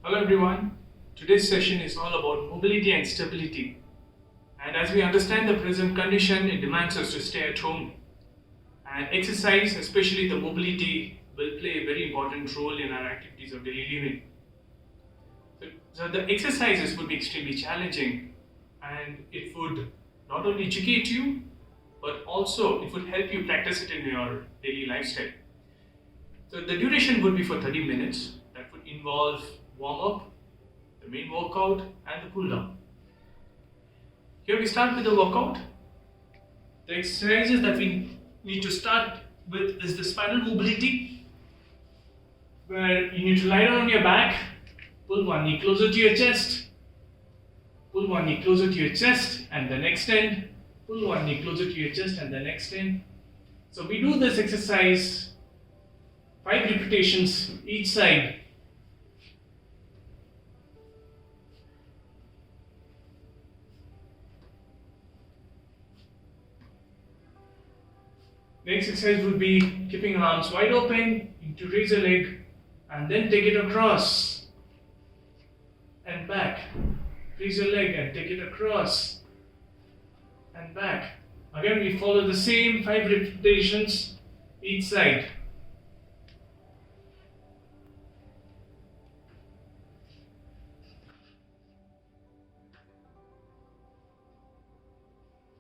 Hello everyone. Today's session is all about mobility and stability. And as we understand the present condition, it demands us to stay at home. And exercise, especially the mobility, will play a very important role in our activities of daily living. So the exercises would be extremely challenging, and it would not only educate you, but also it would help you practice it in your daily lifestyle. So the duration would be for 30 minutes. That would involve warm up, the main workout, and the cool down. Here we start with the workout. The exercises that we need to start with is the spinal mobility, where you need to lie down on your back, pull one knee closer to your chest, pull one knee closer to your chest, and then extend, pull one knee closer to your chest, and then extend. So we do this exercise 5 repetitions each side. The exercise would be keeping your arms wide open, into raise a leg, and then take it across and back. Raise your leg and take it across and back. Again, we follow the same 5 repetitions each side.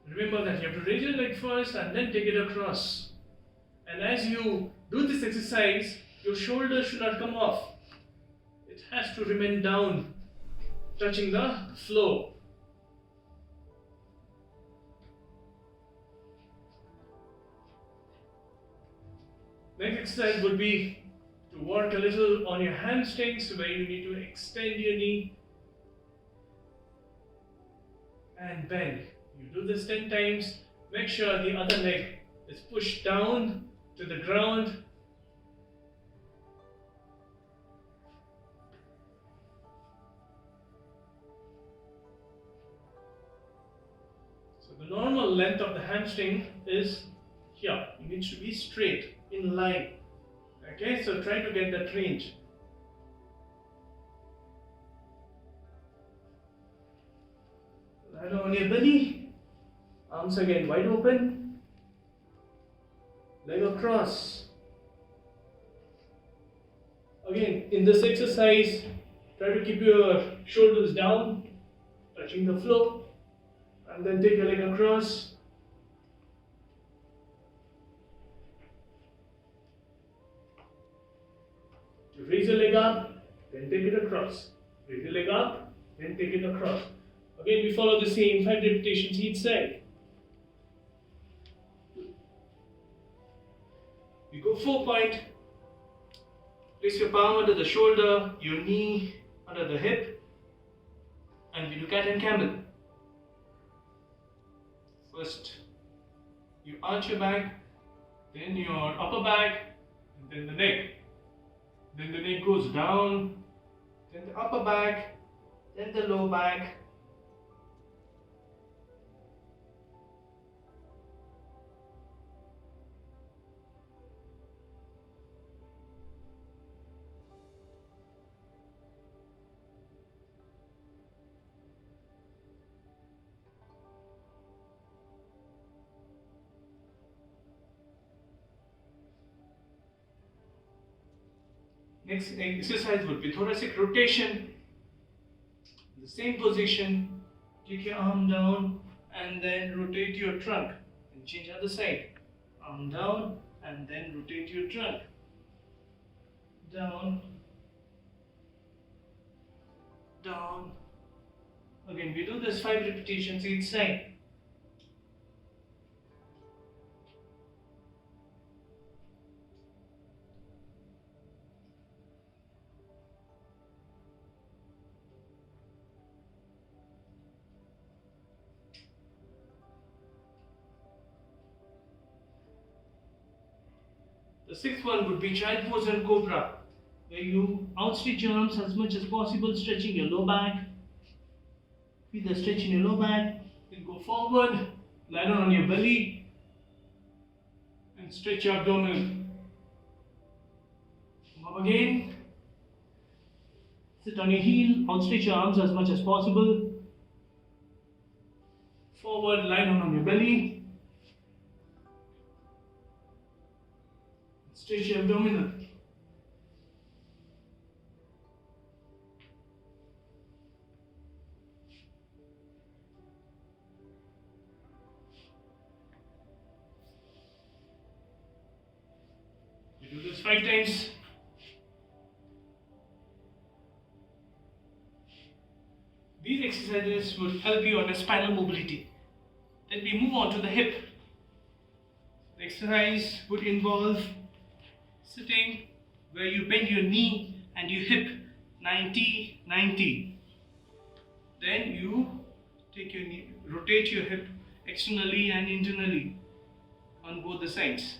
Remember that you have to raise your leg first and then take it across. And as you do this exercise, your shoulders should not come off. It has to remain down, touching the floor. Next exercise would be to work a little on your hamstrings, where you need to extend your knee and bend. You do this 10 times. Make sure the other leg is pushed down to the ground. So the normal length of the hamstring is here. It needs to be straight, in line. Okay, so try to get that range. Lie down on your belly. Arms again wide open, leg across. Again, in this exercise, try to keep your shoulders down, touching the floor, and then take your leg across. To raise your leg up, then take it across. Raise your leg up, then take it across. Again, we follow the same 5 repetitions each side. You go 4-point, place your palm under the shoulder, your knee under the hip, and we do cat and camel. First, you arch your back, then your upper back, and then the neck. Then the neck goes down, then the upper back, then the lower back. Next exercise would be thoracic rotation. The same position, take your arm down and then rotate your trunk and change other side. Arm down and then rotate your trunk. Down, down. Again, we do this 5 repetitions each side. The 6th one would be child pose and cobra, where you outstretch your arms as much as possible, stretching your low back. Feel the stretch in your low back. Then go forward, lie down on your belly, and stretch your abdomen. Come up again. Sit on your heel, outstretch your arms as much as possible. Forward, lie down on your belly. Stretch your abdominal. You do this 5 times. These exercises would help you on the spinal mobility. Then we move on to the hip. The exercise would involve sitting where you bend your knee and you hip 90-90. Then you take your knee, rotate your hip externally and internally on both the sides.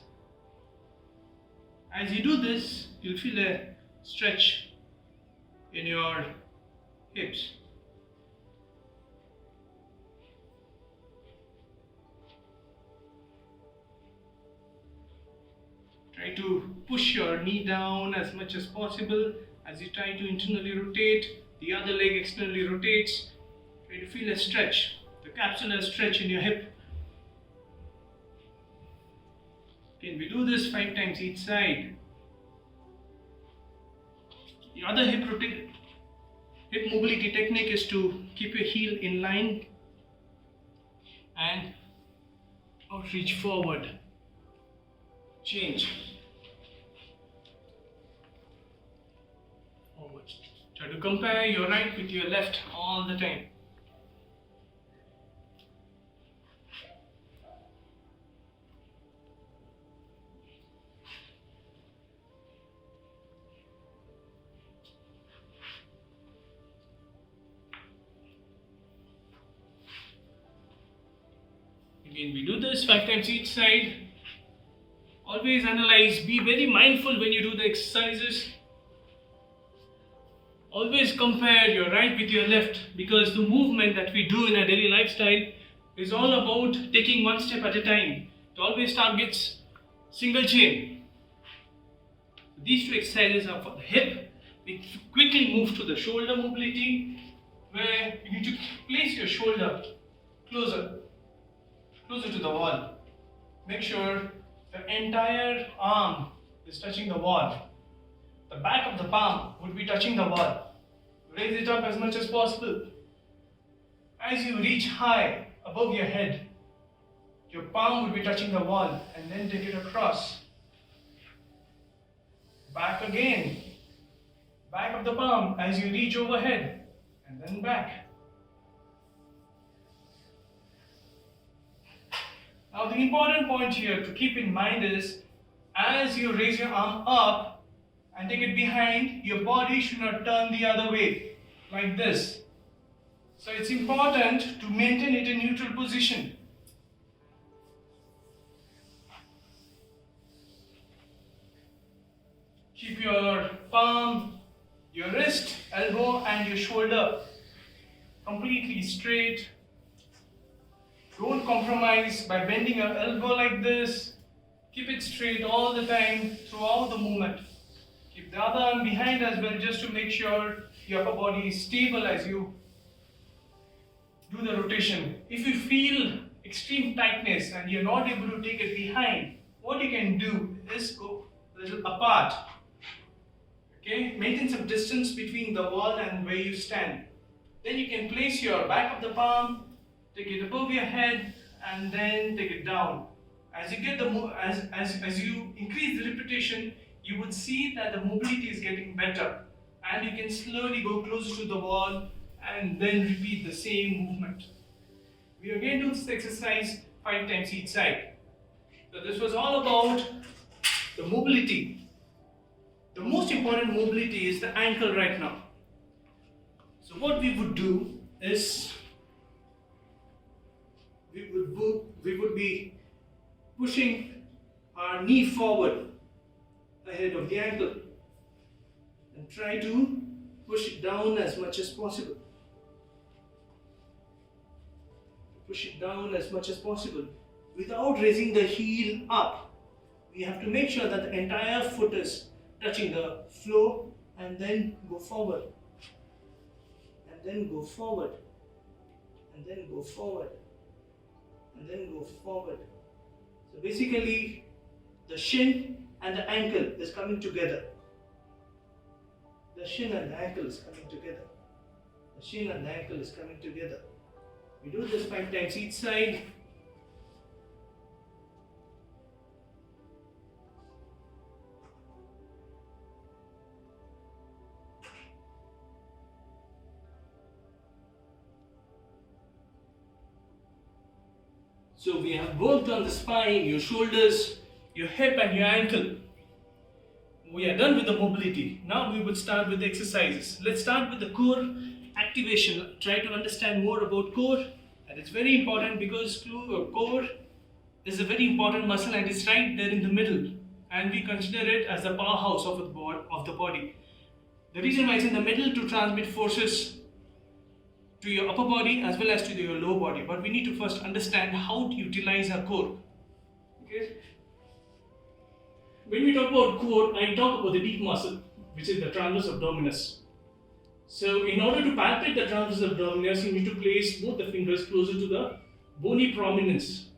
As you do this, you'll feel a stretch in your hips. Try to push your knee down as much as possible as you try to internally rotate. The other leg externally rotates. Try to feel a stretch, the capsular stretch in your hip. Again, we do this 5 times each side. The other hip mobility technique is to keep your heel in line and outreach forward. Change. Forward. Try to compare your right with your left all the time. Again, we do this 5 times each side. Always analyze, be very mindful when you do the exercises. Always compare your right with your left, because the movement that we do in our daily lifestyle is all about taking one step at a time. It always targets single chain. These 2 exercises are for the hip. We quickly move to the shoulder mobility, where you need to place your shoulder closer to the wall. Make sure the entire arm is touching the wall. The back of the palm would be touching the wall. Raise it up as much as possible. As you reach high above your head, your palm would be touching the wall, and then take it across. Back again. Back of the palm as you reach overhead, and then back. Now the important point here to keep in mind is, as you raise your arm up and take it behind, your body should not turn the other way, like this. So it's important to maintain it in neutral position. Keep your palm, your wrist, elbow and your shoulder completely straight. Don't compromise by bending your elbow like this. Keep it straight all the time throughout the movement. Keep the other arm behind as well, just to make sure your upper body is stable as you do the rotation. If you feel extreme tightness and you're not able to take it behind, what you can do is go a little apart. Okay? Maintain some distance between the wall and where you stand. Then you can place your back of the palm, take it above your head, and then take it down. As you get as you increase the repetition, you would see that the mobility is getting better, and you can slowly go closer to the wall and then repeat the same movement. We again do this exercise 5 times each side. So this was all about the mobility. The most important mobility is the ankle right now. So what we would do is, we would be pushing our knee forward ahead of the ankle and try to push it down as much as possible. Push it down as much as possible without raising the heel up. We have to make sure that the entire foot is touching the floor and then go forward. then go forward, and then go forward, and then go forward. So basically, the shin and the ankle is coming together. The shin and the ankle is coming together. The shin and the ankle is coming together. We do this 5 times each side. So we have worked on the spine, your shoulders, your hip and your ankle. We are done with the mobility. Now we would start with the exercises. Let's start with the core activation. Try to understand more about core. And it's very important because core is a very important muscle and it's right there in the middle. And we consider it as the powerhouse of the body. The reason why it's in the middle to transmit forces to your upper body as well as to your lower body. But we need to first understand how to utilize our core. Okay? When we talk about core, I talk about the deep muscle, which is the transverse abdominis. So in order to palpate the transverse abdominis, you need to place both the fingers closer to the bony prominence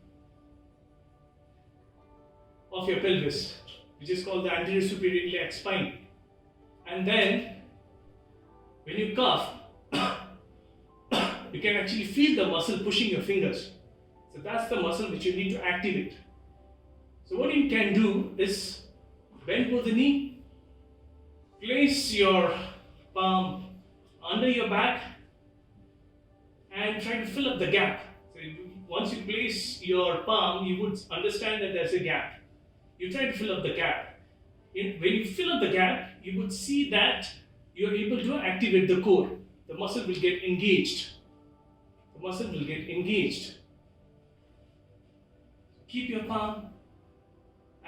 of your pelvis, which is called the anterior superior iliac spine. And then, when you cough, you can actually feel the muscle pushing your fingers. So that's the muscle which you need to activate. So what you can do is bend both the knee, place your palm under your back and try to fill up the gap. So once you place your palm, you would understand that there's a gap. You try to fill up the gap. When you fill up the gap, you would see that you're able to activate the core. The muscle will get engaged. The muscle will get engaged. Keep your palm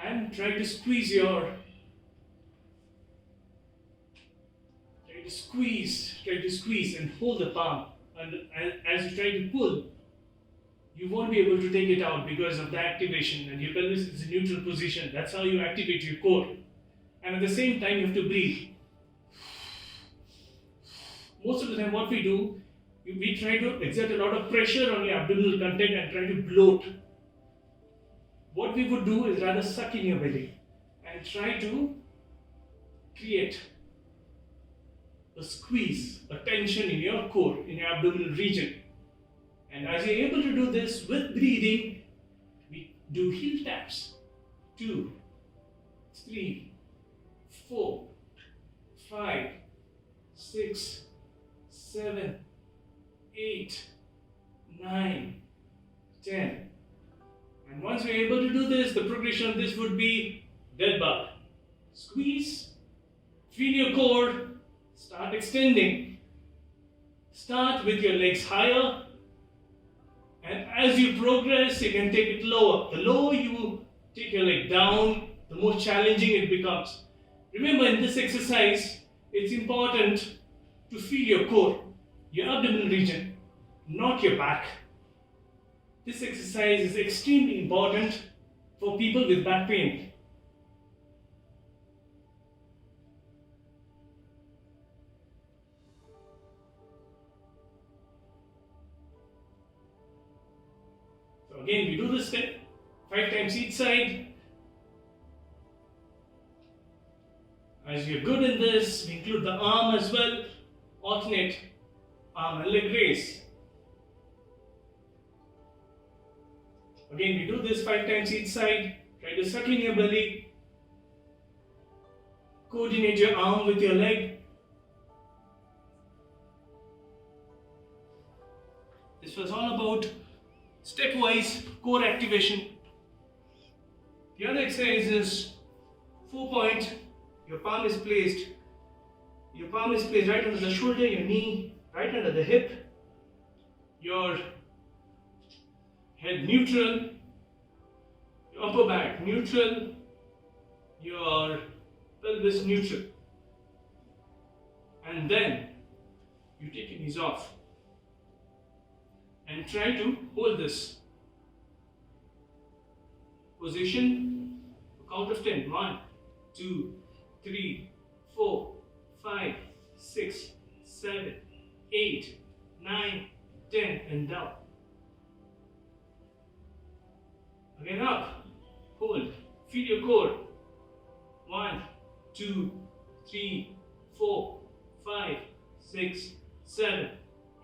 and try to squeeze and hold the palm. And as you try to pull, you won't be able to take it out because of the activation, and your pelvis is in neutral position. That's how you activate your core. And at the same time, you have to breathe. Most of the time, what we do, we try to exert a lot of pressure on your abdominal content and try to bloat. What we would do is rather suck in your belly and try to create a squeeze, a tension in your core, in your abdominal region. And as you're able to do this with breathing, we do heel taps. 2, 3, 4, 5, 6, 7, 8, 9, 10. And once we're able to do this, the progression of this would be dead bug. Squeeze, feel your core, start extending. Start with your legs higher, and as you progress, you can take it lower. The lower you take your leg down, the more challenging it becomes. Remember, in this exercise, it's important to feel your core, your abdominal region, not your back. This exercise is extremely important for people with back pain. So again, we do this step 5 times each side. As you're good in this, we include the arm as well. Alternate arm and leg raise. Again, we do this 5 times each side. Try to suck in your belly. Coordinate your arm with your leg. This was all about stepwise core activation. The other exercise is 4-point. Your palm is placed right under the shoulder, your knee, right under the hip, your head neutral, your upper back neutral, your pelvis neutral. And then you take your knees off and try to hold this position. Count of 10. 1, 2, 3, 4, 5, 6, 7, 8, 9, 10, and down. Again up, hold, feel your core. 1, 2, 3, 4, 5, 6, 7,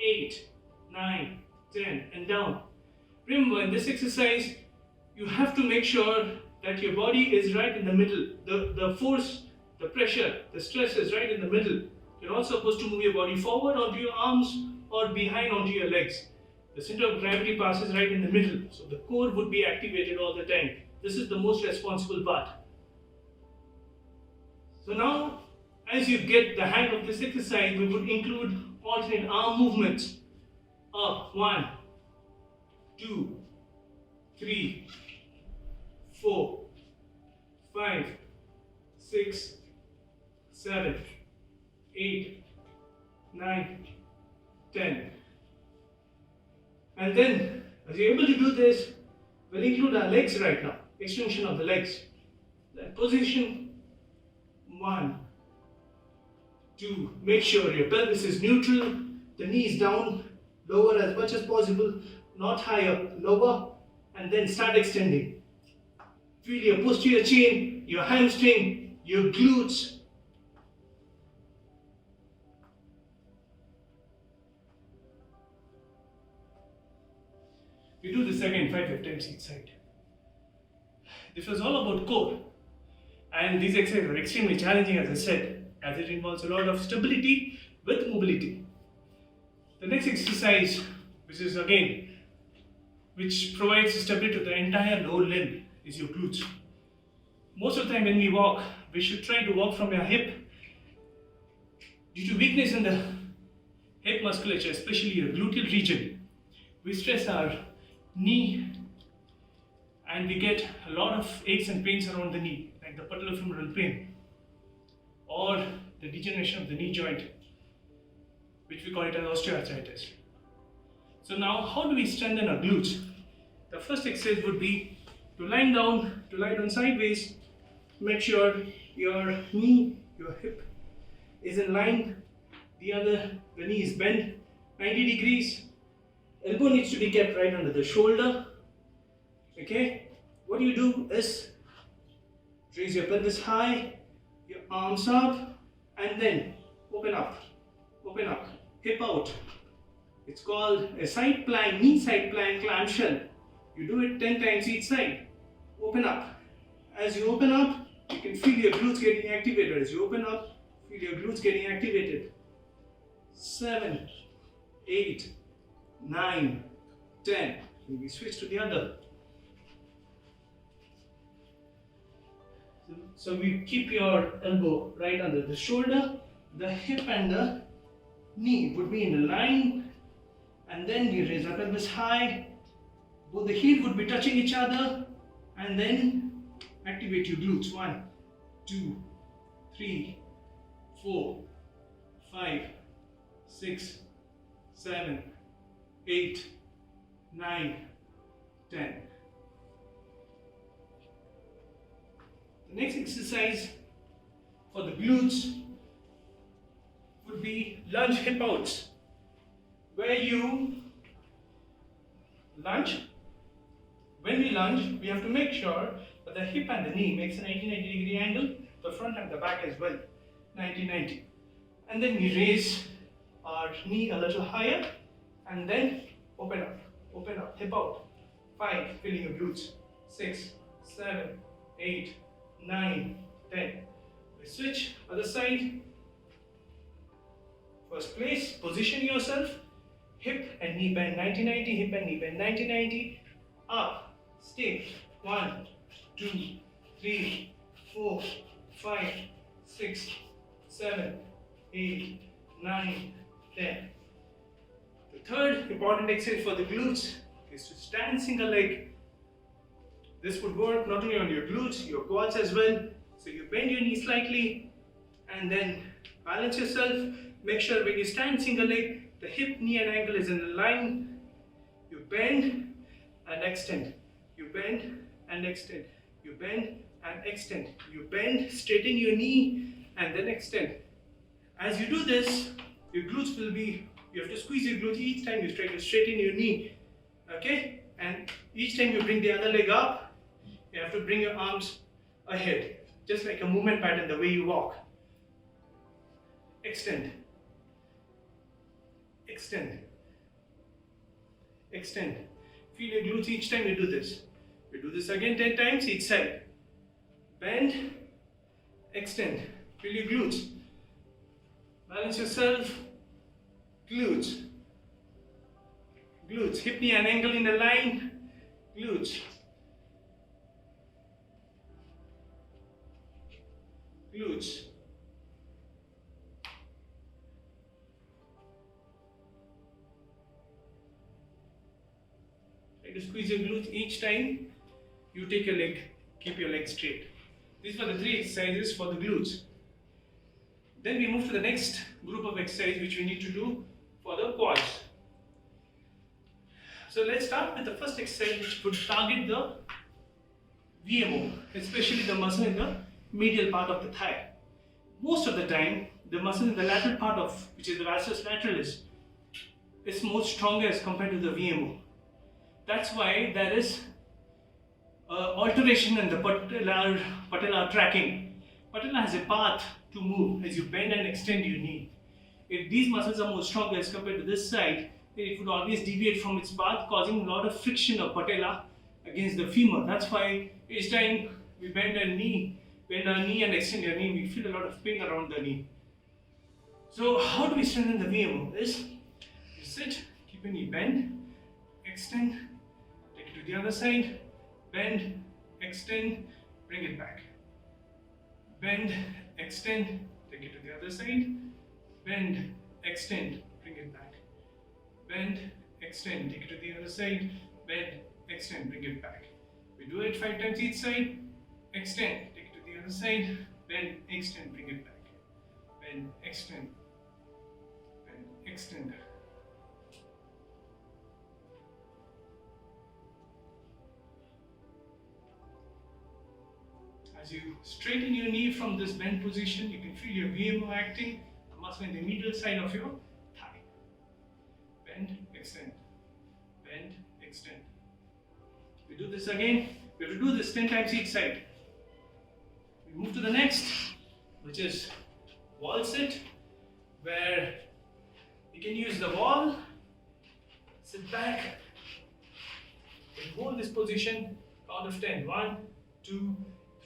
8, 9, 10, and down. Remember, in this exercise, you have to make sure that your body is right in the middle. The force, the pressure, the stress is right in the middle. You're not supposed to move your body forward onto your arms or behind onto your legs. The center of gravity passes right in the middle, so the core would be activated all the time. This is the most responsible part. So now, as you get the hang of this exercise, we would include alternate arm movements. Up, 1, 2, 3, 4, 5, 6, 7, 8, 9, 10. And then, as you're able to do this, we'll include our legs right now. Extension of the legs. That position, 1, 2. Make sure your pelvis is neutral, the knees down, lower as much as possible, not higher, lower, and then start extending. Feel your posterior chain, your hamstring, your glutes. We do this again 5 times each side. This was all about core, and these exercises are extremely challenging, as I said, as it involves a lot of stability with mobility. The next exercise, which provides stability to the entire lower limb, is your glutes. Most of the time when we walk, we should try to walk from your hip. Due to weakness in the hip musculature, especially your gluteal region, we stress our knee and we get a lot of aches and pains around the knee, like the patellofemoral pain or the degeneration of the knee joint, which we call it as osteoarthritis. So now, how do we strengthen our glutes? The first exercise would be to lie down sideways. Make sure your knee, your hip is in line. The knee is bent 90 degrees. Elbow needs to be kept right under the shoulder. Okay? What you do is raise your pelvis high, your arms up, and then open up, hip out. It's called a side plank, knee side plank clamshell. You do it 10 times each side. Open up. As you open up, you can feel your glutes getting activated. As you open up, feel your glutes getting activated. 7, 8, 9, 10. We switch to the other. So we keep your elbow right under the shoulder. The hip and the knee would be in a line. And then we raise our pelvis high. Both the heel would be touching each other. And then activate your glutes. 1, 2, 3, 4, 5, 6, 7, 8, 9, 10. The next exercise for the glutes would be lunge hip outs, where you lunge. When we lunge, we have to make sure that the hip and the knee makes a 90 degree angle, the front and the back as well, 90. And then we raise our knee a little higher and then open up, hip out. 5, filling your glutes. 6, 7, 8, 9, 10. We switch, other side. First place, position yourself. Hip and knee bend 90, hip and knee bend 90. Up, stay. 1, 2, 3, 4, 5, 6, 7, 8, 9, 10. The third important exercise for the glutes is to stand single leg. This would work not only on your glutes, your quads as well. So you bend your knee slightly and then balance yourself. Make sure when you stand single leg, the hip, knee and ankle is in line. You bend and extend. You bend and extend. You bend and extend. You bend, straighten your knee and then extend. As you do this, your glutes will be You have to squeeze your glute each time you try to straighten your knee. Okay? And each time you bring the other leg up, you have to bring your arms ahead. Just like a movement pattern, the way you walk. Extend. Extend. Extend. Feel your glutes each time you do this. We do this again 10 times each side. Bend. Extend. Feel your glutes. Balance yourself. Glutes. Glutes. Hip knee and ankle in a line. Glutes. Glutes. Try to squeeze your glutes each time you take your leg. Keep your leg straight. These were the 3 exercises for the glutes. Then we move to the next group of exercise which we need to do for the quads. So let's start with the first exercise which would target the VMO, especially the muscle in the medial part of the thigh. Most of the time, the muscle in the lateral part of, which is the vastus lateralis, is more stronger as compared to the VMO. That's why there is alteration in the patellar tracking. Patella has a path to move as you bend and extend your knee. If these muscles are more stronger as compared to this side, then it would always deviate from its path, causing a lot of friction of patella against the femur. That's why each time we bend our knee and extend your knee, we feel a lot of pain around the knee. So how do we strengthen the VMO? Is you sit, keep your knee bend, extend, take it to the other side, bend, extend, bring it back. Bend, extend, take it to the other side, bend, extend, bring it back. Bend, extend, take it to the other side, bend, extend, bring it back. We do it 5 times each side, extend, take it to the other side, bend, extend, bring it back. Bend, extend, bend, extend. As you straighten your knee from this bend position, you can feel your VMO acting, the muscle in the medial side of your thigh. Bend, extend, bend, extend. We do this again. We have to do this 10 times each side. We move to the next, which is wall sit, where you can use the wall, sit back, and hold this position, count of 10. 1, 2,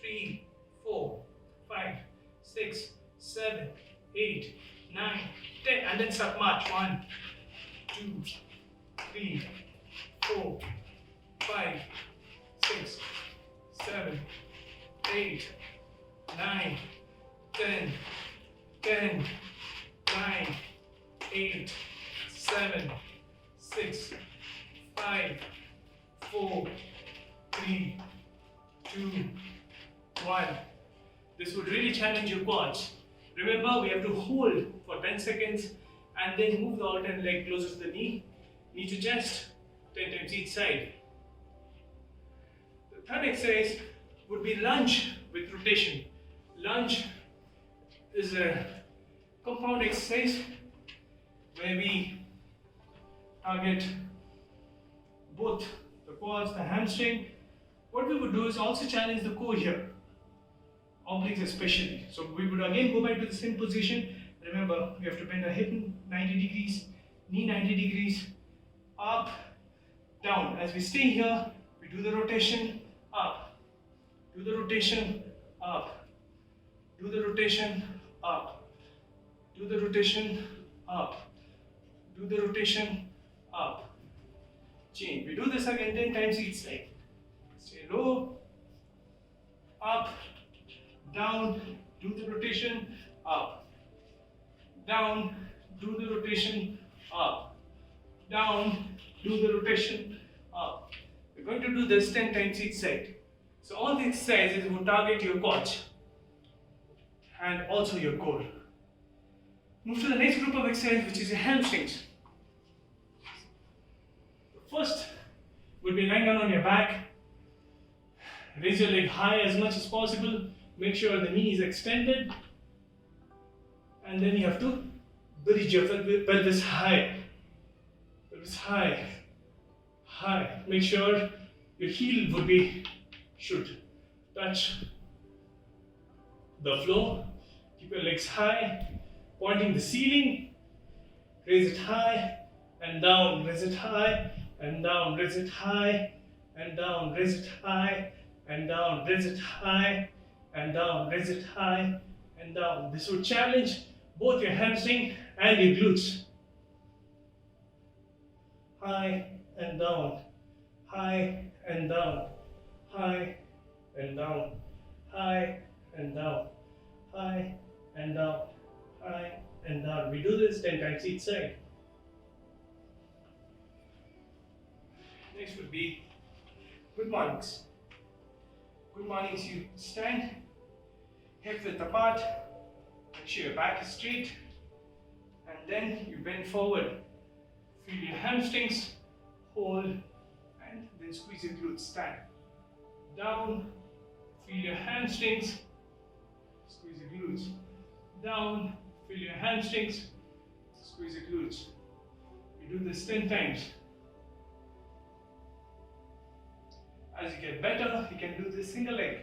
3, 4, 5, 6, 7, 8, 9, 10, and then submarch. 1, 2, 3, 4, 5, 6, 7, 8, 9, 10, 10, 9, 8, 7, 6, 5, 4, 3, 2, 1. This would really challenge your quads. Remember, we have to hold for 10 seconds and then move the alternate leg closer to the knee to chest, 10 times each side. The third exercise would be lunge with rotation. Lunge is a compound exercise where we target both the quads, the hamstring. What we would do is also challenge the core here, obliques especially. So we would again go back to the same position. Remember, we have to bend our hip 90 degrees, knee 90 degrees, up, down. As we stay here, we do the rotation, up, do the rotation, up, do the rotation, up, do the rotation, up, do the rotation, up. Change. We do this again 10 times each side. Stay low, up, down, do the rotation, up, down, do the rotation, up, down, do the rotation, up. We're going to do this 10 times each side. So all the exercises will target your quads and also your core. Move to the next group of exercise, which is your hamstrings. First, we'll be lying down on your back. Raise your leg high as much as possible. Make sure the knee is extended. And then you have to Bridge your pelvis high. Pelvis high. High. Make sure your heel should touch the floor. Keep your legs high, pointing the ceiling. Raise it high and down. Raise it high and down. Raise it high and down. Raise it high and down. Raise it high and down. Raise it high and down. This will challenge both your hamstring and your glutes. High and down. High and down. High and down. High and down. High and down. High and down. We do this 10 times each side. Next would be good mornings. Good mornings, you stand, hip width apart, make sure your back is straight, and then you bend forward. Feel your hamstrings, hold, and then squeeze your glutes. Stand down, feel your hamstrings, squeeze your glutes. Down, feel your hamstrings, squeeze your glutes. We do this 10 times. As you get better, you can do this single leg.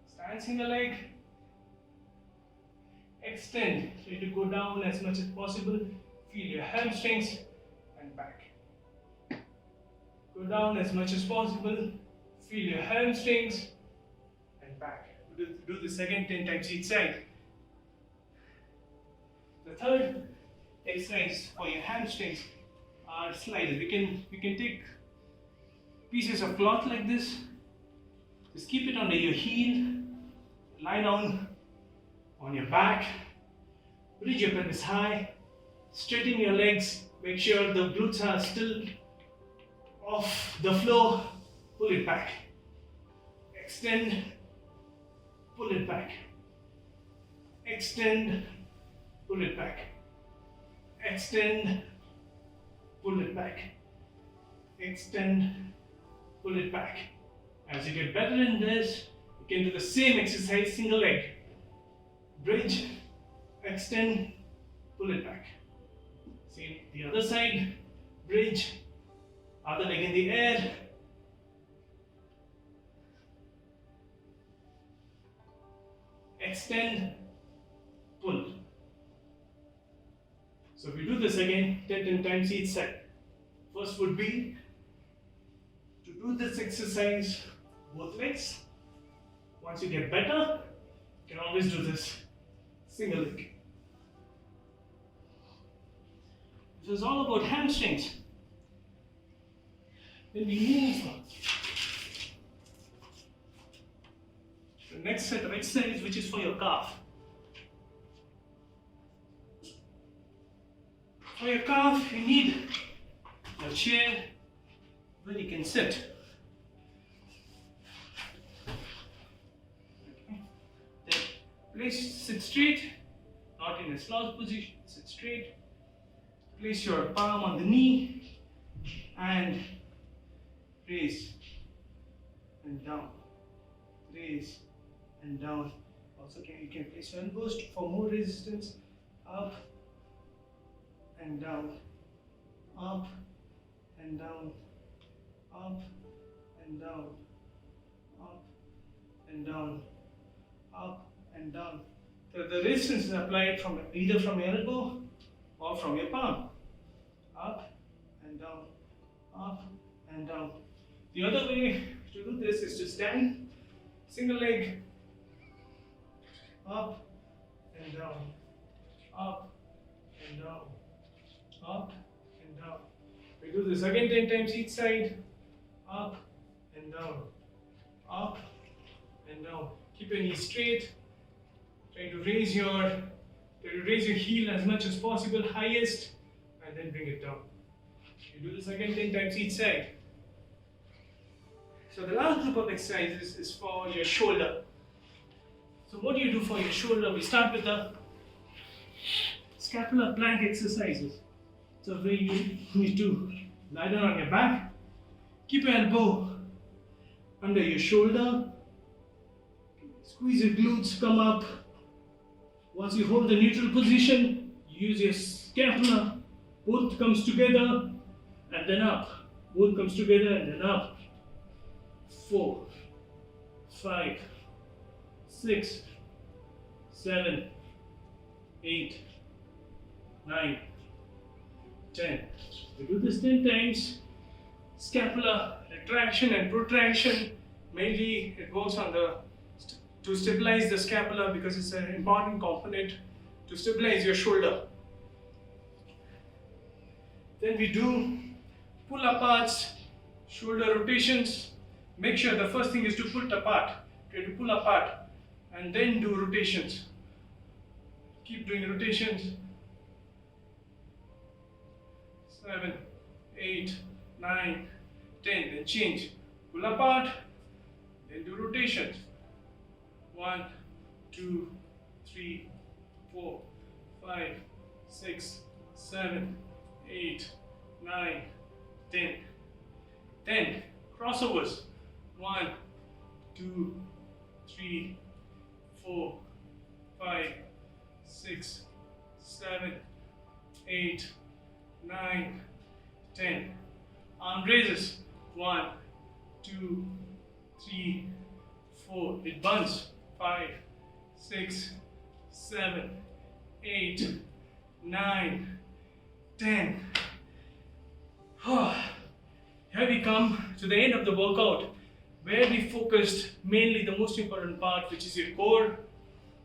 Stand single leg, extend. Try to go down as much as possible. Feel your hamstrings and back. Go down as much as possible. Feel your hamstrings and back. Do this again 10 times each side. The third exercise for your hamstrings are sliders. We can take pieces of cloth like this. Just keep it under your heel. Lie down on your back. Bridge your pelvis high. Straighten your legs. Make sure the glutes are still off the floor. Pull it back. Extend. Pull it back. Extend. Pull it back. Extend. Pull it back. Extend. Pull it back. As you get better in this, you can do the same exercise, single leg. Bridge, extend, pull it back. Same the other side, bridge, other leg in the air. Extend, pull. So we do this again 10 times each side. First would be to do this exercise both legs. Once you get better, you can always do this single leg. This is all about hamstrings. Then we move to the next set of exercise, which is for your calf. For your calf, you need a chair where you can sit. Then sit straight, not in a slouch position, sit straight. Place your palm on the knee and raise and down, raise and down. Also, you can place your elbows for more resistance. Up and down, up and down, up and down, up and down, up and down. The resistance is applied from either from your elbow or from your palm. Up and down, up and down. The other way to do this is to stand, single leg, up and down, up and down, up and down. We do this again 10 times each side, up and down, up and down. Keep your knees straight. Try to raise your heel as much as possible, highest, and then bring it down. You do this again 10 times each side. So the last group of exercises is for your shoulder. So what do you do for your shoulder? We start with the scapular plank exercises. So where you need to lie down on your back, keep your elbow under your shoulder, squeeze your glutes, come up. Once you hold the neutral position, use your scapula, both comes together and then up. Both comes together and then up. 4, 5, 6, 7, 8, 9, 10. We do this 10 times. Scapula retraction and protraction. Mainly it works on to stabilize the scapula because it's an important component to stabilize your shoulder. Then we do pull aparts, shoulder rotations. Make sure the first thing is to pull apart. Try to pull apart and then do rotations. Keep doing rotations. 7, 8, 9, 10. Then change. Pull apart. Then do rotations. 1, 2, 3, 4, 5, 6, 7, 8, 9, 10. 10. Crossovers. 1, 2, 3, 4, 5, 6, 7, 8, 9, 10. Arm raises. 1, 2, 3, 4. It burns. 5, 6, 7, 8, 9, 10. Here we come to the end of the workout where we focused mainly the most important part, which is your core.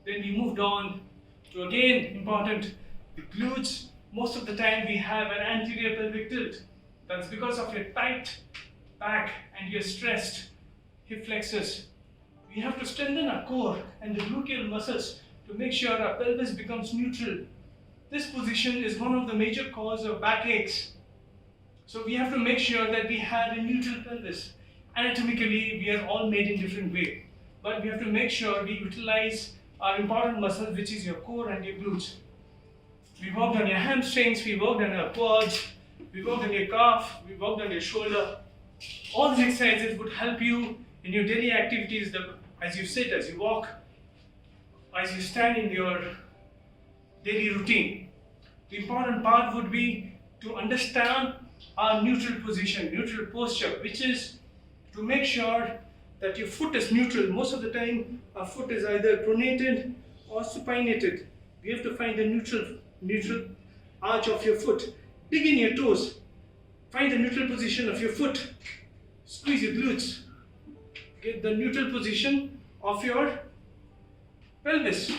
Then we moved on to again important, the glutes. Most of the time we have an anterior pelvic tilt. That's because of your tight back and your stressed hip flexors. We have to strengthen our core and the gluteal muscles to make sure our pelvis becomes neutral. This position is one of the major causes of backaches. So we have to make sure that we have a neutral pelvis. Anatomically, we are all made in different ways, but we have to make sure we utilize our important muscles, which is your core and your glutes. We worked on your hamstrings, we worked on your quads, we worked on your calf, we worked on your shoulder. All these exercises would help you in your daily activities, as you sit, as you walk, as you stand in your daily routine. The important part would be to understand our neutral position, neutral posture, which is to make sure that your foot is neutral. Most of the time, our foot is either pronated or supinated. We have to find the neutral arch of your foot. Dig in your toes. Find the neutral position of your foot. Squeeze your glutes. Get the neutral position of your pelvis.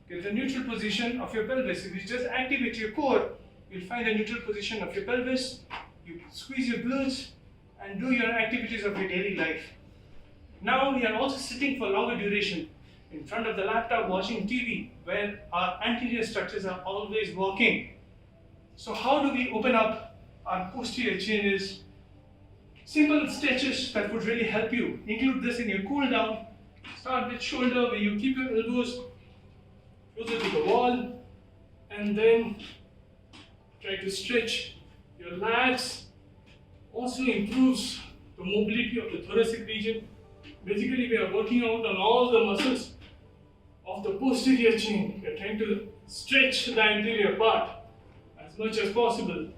Get the neutral position of your pelvis. If you just activate your core, you'll find the neutral position of your pelvis. You squeeze your glutes and do your activities of your daily life. Now we are also sitting for longer duration in front of the laptop watching TV, where our anterior structures are always working. So how do we open up our posterior chain? Is simple stretches that would really help you. Include this in your cool down. Start with shoulder, where you keep your elbows closer to the wall, and then try to stretch your lats. Also improves the mobility of the thoracic region. Basically, we are working out on all the muscles of the posterior chain. We are trying to stretch the anterior part as much as possible.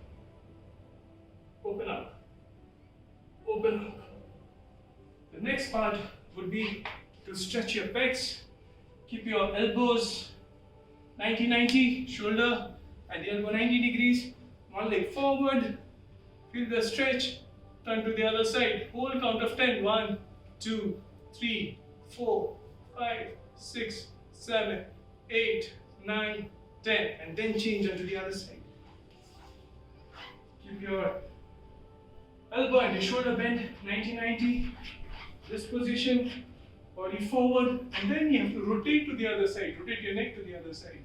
Open up. Open up. The next part would be to stretch your pecs. Keep your elbows 90-90, shoulder and the elbow 90 degrees. One leg forward. Feel the stretch. Turn to the other side. Whole count of 10. 1, 2, 3, 4, 5, 6, 7, 8, 9, 10. And then change onto the other side. Keep your elbow and your shoulder bent 90-90. This position, body forward, and then you have to rotate to the other side. Rotate your neck to the other side.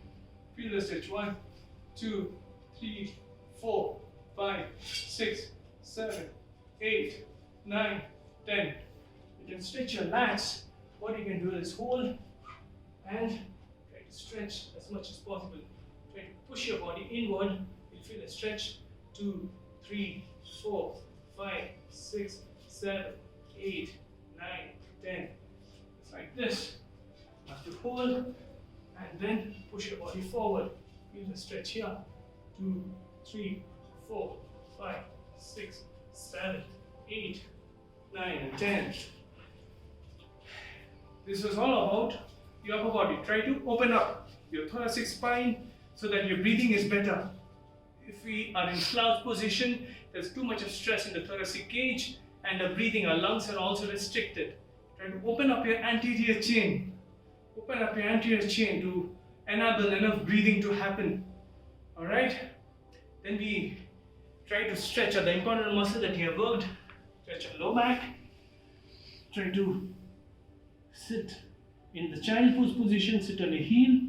Feel the stretch. 1, 2, 3, 4, 5, 6, 7, 8, 9, 10. You can stretch your lats. What you can do is hold and try to stretch as much as possible. Try to push your body inward. You'll feel a stretch. 2, 3, 4, 5, 6, 7, 8, 9, 10. It's like this. You have to hold and then push your body forward. Feel the stretch here. 2, 3, 4, 5, 6, 7, 8, 9 and 10. This was all about your upper body. Try to open up your thoracic spine so that your breathing is better. If we are in slouch position, there's too much of stress in the thoracic cage and the breathing, our lungs are also restricted. Try to open up your anterior chain. Open up your anterior chain to enable enough breathing to happen. Alright? Then we try to stretch out the important muscle that you have worked. Stretch your low back. Try to sit in the child pose position, sit on your heel.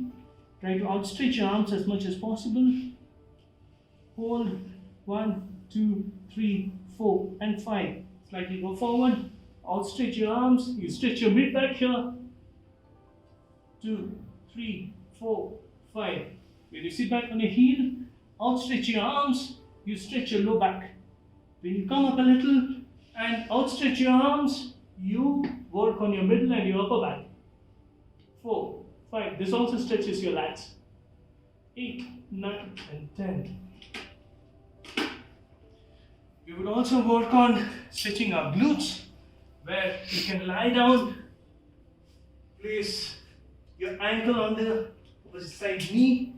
Try to outstretch your arms as much as possible. Hold 1, 2, 3, 4 and 5. Slightly go forward. Outstretch your arms. You stretch your mid back here. 2, 3, 4, 5. When you sit back on your heel, outstretch your arms. You stretch your low back. When you come up a little and outstretch your arms, you work on your middle and your upper back. 4, 5. This also stretches your lats. 8, 9 and 10. We would also work on stretching our glutes, where you can lie down, place your ankle on the opposite side knee,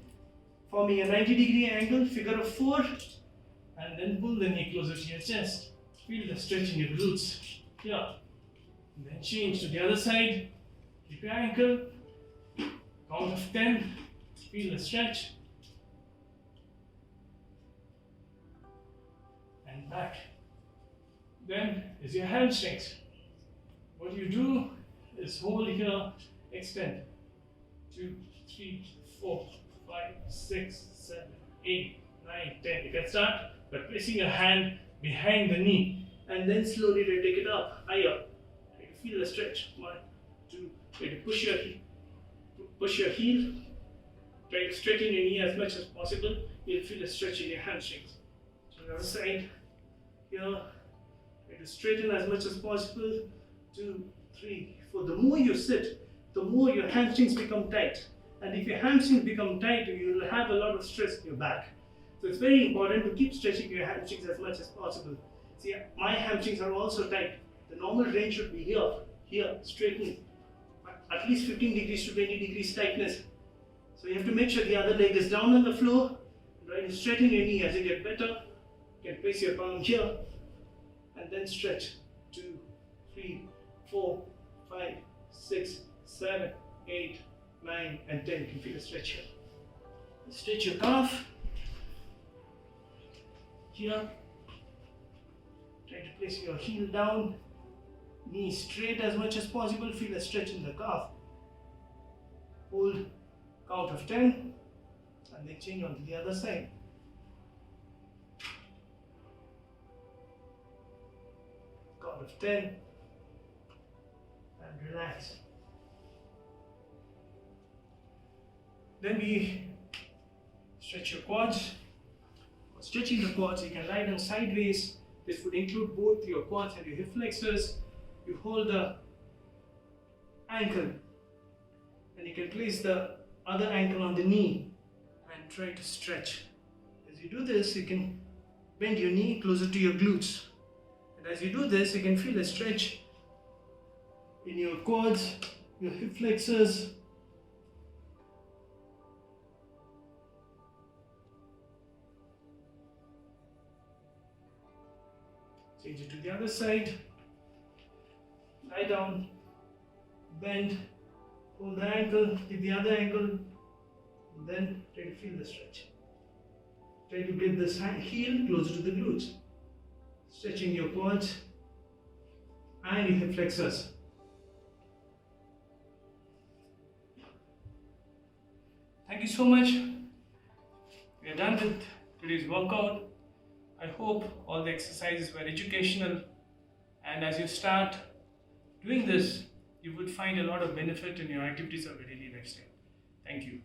forming a 90-degree angle, figure of 4, and then pull the knee closer to your chest. Feel the stretch in your glutes. Here. And then change to the other side. Keep your ankle. Count of 10. Feel the stretch. And back. Then is your hamstrings. What you do is hold here, extend. 2, 3, 4, 5, 6, 7, 8, 9, 10. You can start by placing your hand behind the knee and then slowly take it up, higher. Try to feel the stretch. 1, 2, try to push your heel. Try to straighten your knee as much as possible. You'll feel the stretch in your hamstrings. To the other side, here, try to straighten as much as possible. 2, 3, 4. The more you sit, the more your hamstrings become tight. And if your hamstrings become tight, you will have a lot of stress in your back. So it's very important to keep stretching your hamstrings as much as possible. See, my hamstrings are also tight. The normal range should be here, straighten. At least 15 degrees to 20 degrees tightness. So you have to make sure the other leg is down on the floor. Try to straighten your knee as you get better. You can place your palm here and then stretch. 2, 3, 4, 5, 6, 7, 8, 9 and 10. You can feel a stretch here. Stretch your calf. Here. Try to place your heel down. Knee straight as much as possible. Feel a stretch in the calf. Hold. Count of 10. And then change on to the other side. Count of 10. And relax. Then we stretch your quads. For stretching the quads, you can lie down sideways. This would include both your quads and your hip flexors. You hold the ankle and you can place the other ankle on the knee and try to stretch. As you do this, you can bend your knee closer to your glutes. And as you do this, you can feel a stretch in your quads, your hip flexors. Change it to the other side. Lie down, bend, hold the ankle, keep the other ankle, and then try to feel the stretch. Try to get this heel closer to the glutes. Stretching your quads and your hip flexors. Thank you so much. We are done with today's workout. I hope all the exercises were educational, and as you start doing this, you would find a lot of benefit in your activities of your daily lifestyle. Thank you.